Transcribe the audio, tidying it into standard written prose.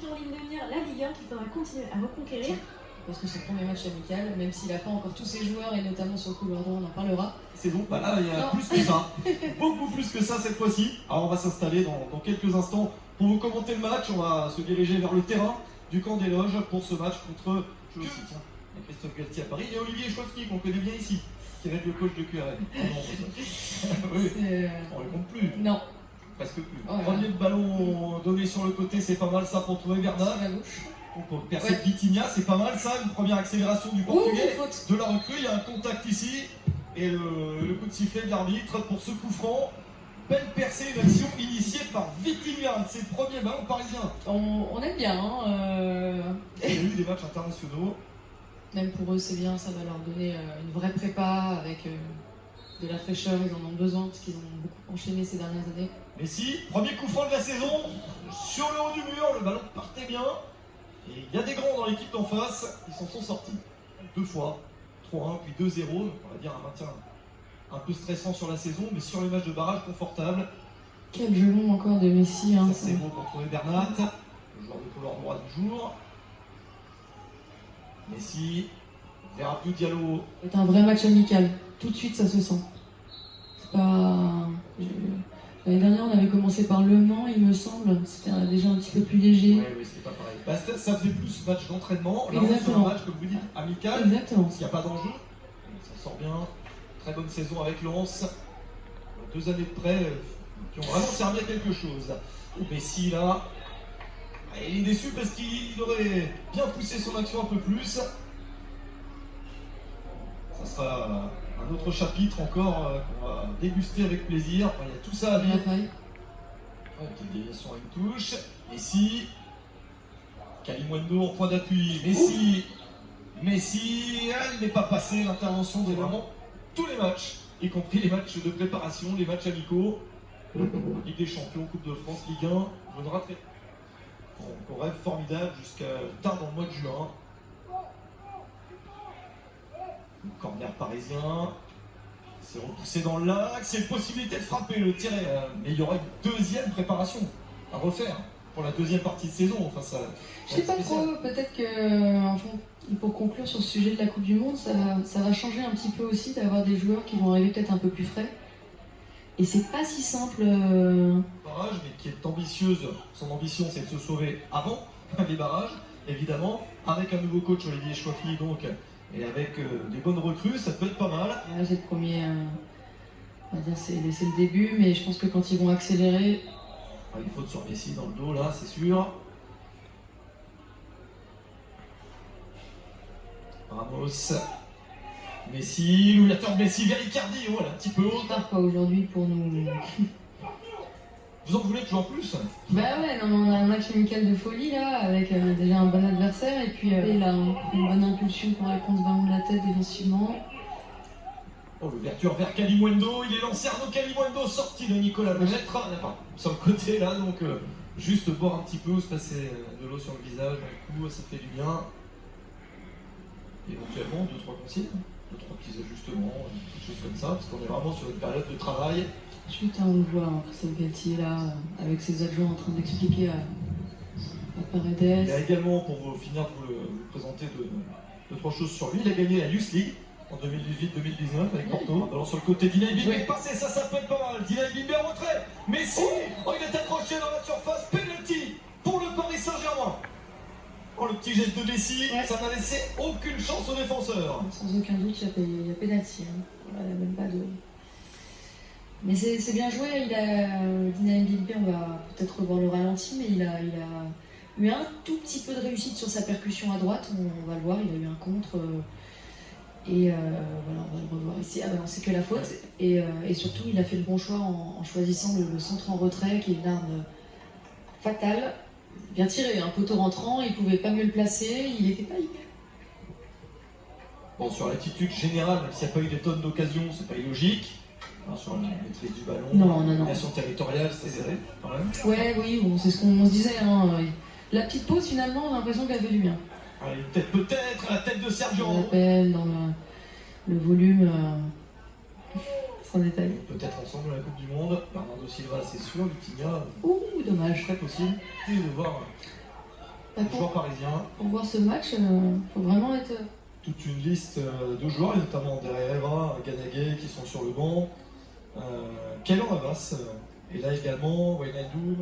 qui ont en ligne de mire la Ligue 1 qu'il faudra continuer à reconquérir. Parce que c'est le premier match amical, même s'il n'a pas encore tous ses joueurs, et notamment sur le couloir droit, on en parlera. C'est bon, bah là il y a plus que ça, beaucoup plus que ça cette fois-ci. Alors on va s'installer dans quelques instants pour vous commenter le match. On va se diriger vers le terrain du camp des loges pour ce match contre Christophe Galtier à Paris et Olivier Chouafny qu'on connaît bien ici, qui va être le coach de QRM. Oui, on ne compte plus. Non. Presque plus. Oh, Premier ballon donné sur le côté, c'est pas mal ça pour trouver Bernard. À gauche. Pour percer Vitinha, c'est pas mal ça, une première accélération du Portugais. Faute. De la recrue, il y a un contact ici. Et le coup de sifflet de l'arbitre pour ce coup franc. Belle percée, une action initiée par Vitinha. C'est le premier ballon parisien. On aime bien. Il y a eu des matchs internationaux. Même pour eux, c'est bien, ça va leur donner une vraie prépa avec de la fraîcheur. Ils en ont besoin parce qu'ils ont beaucoup enchaîné ces dernières années. Messi, premier coup franc de la saison. Sur le haut du mur, le ballon partait bien. Et il y a des grands dans l'équipe d'en face, ils s'en sont sortis 2 fois, 3-1 puis 2-0, on va dire un maintien un peu stressant sur la saison, mais sur les matchs de barrage confortable. Quel jeu long encore de Messi. Hein, c'est beau pour trouver Bernat, le joueur de couloir droit du jour. Messi, Verratti, Diallo. C'est un vrai match amical, tout de suite ça se sent. C'est pas... L'année dernière, on avait commencé par Le Mans, il me semble. C'était déjà un petit peu plus léger. Oui, c'était pas pareil. Bah, ça faisait plus match d'entraînement. Là, Exactement. c'est un match, comme vous dites, amical. Exactement. Parce qu'il n'y a pas d'enjeu. Ça sort bien. Très bonne saison avec Lens. 2 années de près qui ont vraiment servi à quelque chose. Messi, là, il est déçu parce qu'il aurait bien poussé son action un peu plus. Ça sera un autre chapitre encore qu'on va déguster avec plaisir. Enfin, il y a tout ça à dire. Petite déviation à une touche. Messi. Kalimundo en point d'appui. Messi, il n'est pas passé. L'intervention de vraiment tous les matchs, y compris les matchs de préparation, les matchs amicaux. Ligue des Champions, Coupe de France, Ligue 1. Je ne raterai pas. On rêve formidable jusqu'à tard dans le mois de juin. Corner parisien, c'est repoussé dans l'axe, c'est une possibilité de frapper le tirer, mais il y aura une deuxième préparation à refaire pour la deuxième partie de saison. Enfin, ça, je sais pas trop, peut-être que enfin, pour conclure sur ce sujet de la Coupe du Monde, ça va changer un petit peu aussi d'avoir des joueurs qui vont arriver peut-être un peu plus frais. Et c'est pas si simple. Barrage, mais qui est ambitieuse, son ambition c'est de se sauver avant les barrages, évidemment, avec un nouveau coach Olivier Chouafny donc. Et avec des bonnes recrues, ça peut être pas mal. Là, c'est le premier, on va dire c'est le début, mais je pense que quand ils vont accélérer... Il faut sur Messi dans le dos, là, c'est sûr. Ramos, Messi, l'ouverture de Messi vers Icardi, voilà, un petit peu haut. Tard quoi aujourd'hui pour nous... Vous en voulez toujours plus? Bah ouais, non, on a un match amical de folie là, avec déjà un bon adversaire, et puis il a une bonne impulsion pour répondre ce ballon de la tête défensivement. Oh, l'ouverture vers Kalimundo, il est lancé Arnaud Kalimundo, sorti de Nicolas Legettre, sur le côté là, donc juste boire un petit peu, se passer de l'eau sur le visage, un coup, ça fait du bien. Éventuellement, 2-3 consignes, 2-3 petits ajustements, des choses comme ça, parce qu'on est vraiment sur une période de travail. Chut, on le voit, Christophe Galtier là, avec ses adjoints en train d'expliquer à Paredes. Il y a également, pour vous finir, pour vous présenter 2-3 choses sur lui, il a gagné la Youth League en 2018-2019 avec Porto. Alors sur le côté d'Inaï Bimbe, passé, ça peut être pas mal. D'Inaï Bimbe en retrait. Messi, il est accroché dans la surface, penalty pour le Paris Saint-Germain. Oh, le petit geste de Messi, ça n'a laissé aucune chance aux défenseurs. Sans aucun doute, il y a pénalty. Hein. Il n'y a même pas de... Mais c'est bien joué, D'Inaï Bimbe, on va peut-être revoir le ralenti, mais il a eu un tout petit peu de réussite sur sa percussion à droite, on va le voir, il a eu un contre, et voilà, on va le revoir ici. Ah ben non, c'est que la faute, et surtout il a fait le bon choix en choisissant le centre en retrait, qui est une arme fatale, bien tiré, un poteau rentrant, il pouvait pas mieux le placer, il n'était pas hyper. Bon, sur l'attitude générale, même s'il n'y a pas eu des tonnes d'occasions, c'est pas illogique. Alors, sur la maîtrise du ballon, la nation territoriale, c'était serré quand même. Ouais, oui, bon, c'est ce qu'on se disait. Hein. La petite pause, finalement, on a l'impression qu'elle fait du bien. Allez, peut-être la tête de Sergio. On l'appelle dans le volume sans détail. Peut-être ensemble à la Coupe du Monde. Bernardo Silva, c'est sûr. Vitinha. Ouh, dommage. Très possible. Et de voir les joueurs parisiens. Pour voir ce match, faut vraiment être... Toute une liste de joueurs, et notamment derrière Evra, Ganagay qui sont sur le banc. Keylor Navas est là également, Wijnaldum,